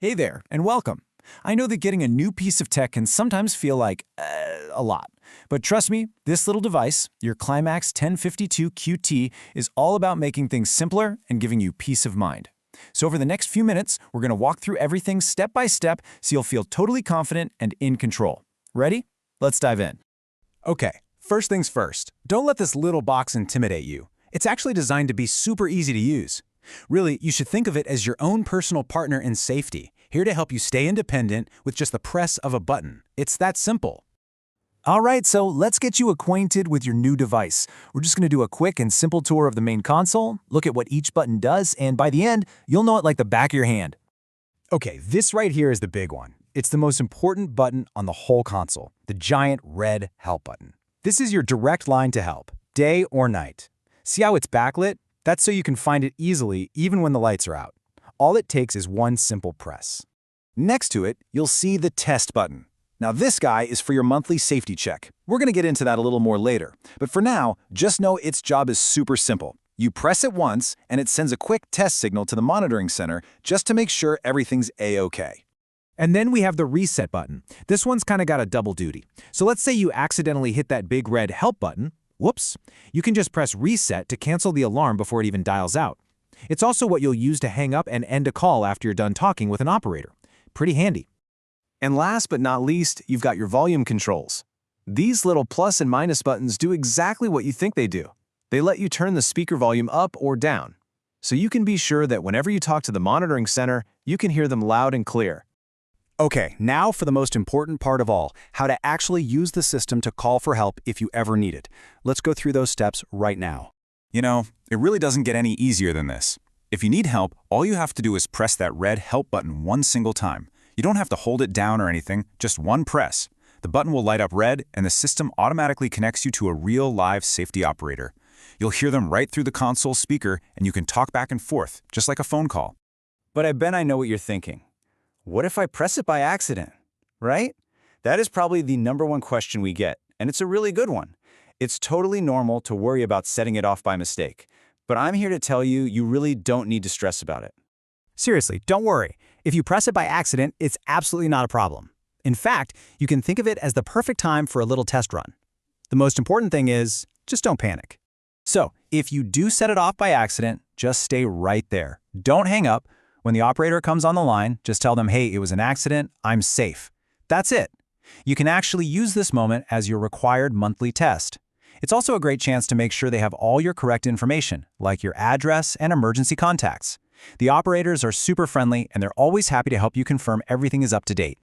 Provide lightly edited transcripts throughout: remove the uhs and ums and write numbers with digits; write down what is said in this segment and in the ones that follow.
Hey there, and welcome. I know that getting a new piece of tech can sometimes feel like a lot. But trust me, this little device, your Climax 1052 QT, is all about making things simpler and giving you peace of mind. So over the next few minutes, we're going to walk through everything step by step so you'll feel totally confident and in control. Ready? Let's dive in. Okay, first things first, don't let this little box intimidate you. It's actually designed to be super easy to use. Really, you should think of it as your own personal partner in safety, here to help you stay independent with just the press of a button. It's that simple. All right, so let's get you acquainted with your new device. We're just going to do a quick and simple tour of the main console, look at what each button does, and by the end, you'll know it like the back of your hand. Okay, this right here is the big one. It's the most important button on the whole console, the giant red help button. This is your direct line to help, day or night. See how it's backlit? That's so you can find it easily even when the lights are out. All it takes is one simple press. Next to it, you'll see the test button. Now this guy is for your monthly safety check. We're going to get into that a little more later. But for now, just know its job is super simple. You press it once, and it sends a quick test signal to the monitoring center just to make sure everything's A-OK. And then we have the reset button. This one's kind of got a double duty. So let's say you accidentally hit that big red help button. Whoops. You can just press reset to cancel the alarm before it even dials out. It's also what you'll use to hang up and end a call after you're done talking with an operator. Pretty handy. And last but not least, you've got your volume controls. These little plus and minus buttons do exactly what you think they do. They let you turn the speaker volume up or down, so you can be sure that whenever you talk to the monitoring center, you can hear them loud and clear. Okay, now for the most important part of all, how to actually use the system to call for help if you ever need it. Let's go through those steps right now. You know, it really doesn't get any easier than this. If you need help, all you have to do is press that red help button one single time. You don't have to hold it down or anything, just one press. The button will light up red, and the system automatically connects you to a real live safety operator. You'll hear them right through the console speaker, and you can talk back and forth, just like a phone call. But I bet I know what you're thinking. What if I press it by accident? Right? That is probably the #1 question we get, and it's a really good one. It's totally normal to worry about setting it off by mistake, but I'm here to tell you you really don't need to stress about it. Seriously, don't worry. If you press it by accident, it's absolutely not a problem. In fact, you can think of it as the perfect time for a little test run. The most important thing is, just don't panic. So, if you do set it off by accident, just stay right there. Don't hang up. When the operator comes on the line, just tell them, hey, it was an accident, I'm safe. That's it. You can actually use this moment as your required monthly test. It's also a great chance to make sure they have all your correct information, like your address and emergency contacts. The operators are super friendly, and they're always happy to help you confirm everything is up to date.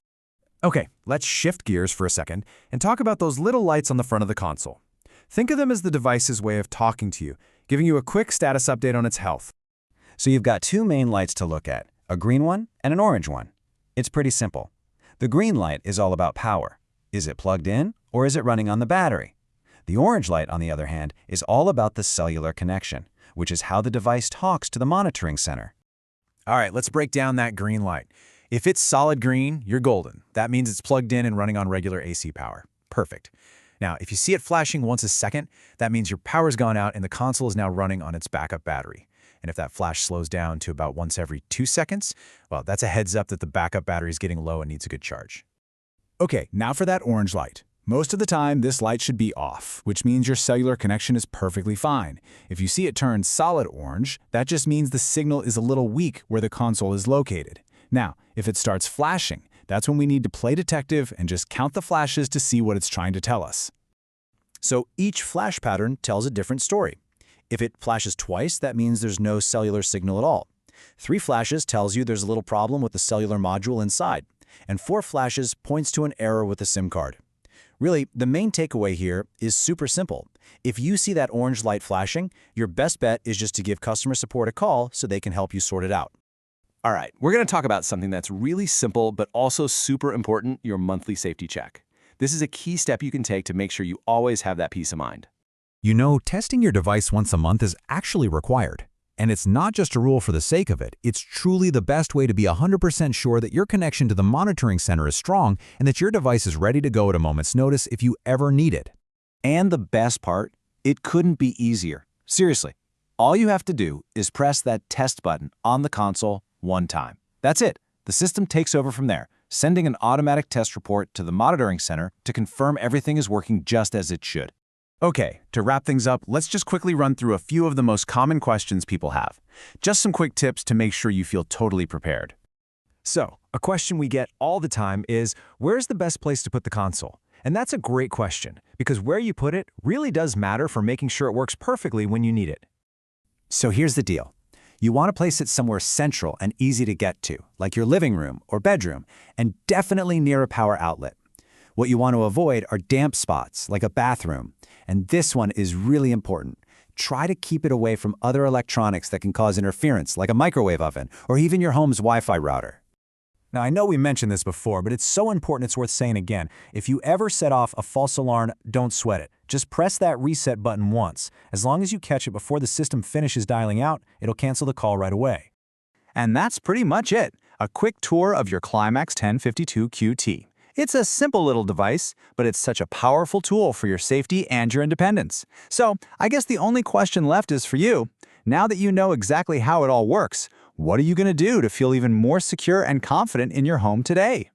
Okay, let's shift gears for a second and talk about those little lights on the front of the console. Think of them as the device's way of talking to you, giving you a quick status update on its health. So you've got two main lights to look at, a green one and an orange one. It's pretty simple. The green light is all about power. Is it plugged in, or is it running on the battery? The orange light, on the other hand, is all about the cellular connection, which is how the device talks to the monitoring center. All right, let's break down that green light. If it's solid green, you're golden. That means it's plugged in and running on regular AC power. Perfect. Now, if you see it flashing once a second, that means your power's gone out and the console is now running on its backup battery. And if that flash slows down to about once every 2 seconds, well, that's a heads up that the backup battery is getting low and needs a good charge. Okay, now for that orange light. Most of the time, this light should be off, which means your cellular connection is perfectly fine. If you see it turn solid orange, that just means the signal is a little weak where the console is located. Now, if it starts flashing, that's when we need to play detective and just count the flashes to see what it's trying to tell us. So each flash pattern tells a different story. If it flashes twice, that means there's no cellular signal at all. 3 flashes tells you there's a little problem with the cellular module inside. And 4 flashes points to an error with the SIM card. Really, the main takeaway here is super simple. If you see that orange light flashing, your best bet is just to give customer support a call so they can help you sort it out. All right, we're going to talk about something that's really simple but also super important, your monthly safety check. This is a key step you can take to make sure you always have that peace of mind. You know, testing your device once a month is actually required. And it's not just a rule for the sake of it, it's truly the best way to be 100% sure that your connection to the monitoring center is strong and that your device is ready to go at a moment's notice if you ever need it. And the best part, it couldn't be easier. Seriously, all you have to do is press that test button on the console one time. That's it. The system takes over from there, sending an automatic test report to the monitoring center to confirm everything is working just as it should. Okay, to wrap things up, let's just quickly run through a few of the most common questions people have. Just some quick tips to make sure you feel totally prepared. So, a question we get all the time is, where's the best place to put the console? And that's a great question, because where you put it really does matter for making sure it works perfectly when you need it. So here's the deal. You want to place it somewhere central and easy to get to, like your living room or bedroom, and definitely near a power outlet. What you want to avoid are damp spots, like a bathroom. And this one is really important. Try to keep it away from other electronics that can cause interference, like a microwave oven or even your home's Wi-Fi router. Now, I know we mentioned this before, but it's so important it's worth saying again. If you ever set off a false alarm, don't sweat it. Just press that reset button once. As long as you catch it before the system finishes dialing out, it'll cancel the call right away. And that's pretty much it. A quick tour of your Climax 1052 QT. It's a simple little device, but it's such a powerful tool for your safety and your independence. So I guess the only question left is for you. Now that you know exactly how it all works, what are you going to do to feel even more secure and confident in your home today?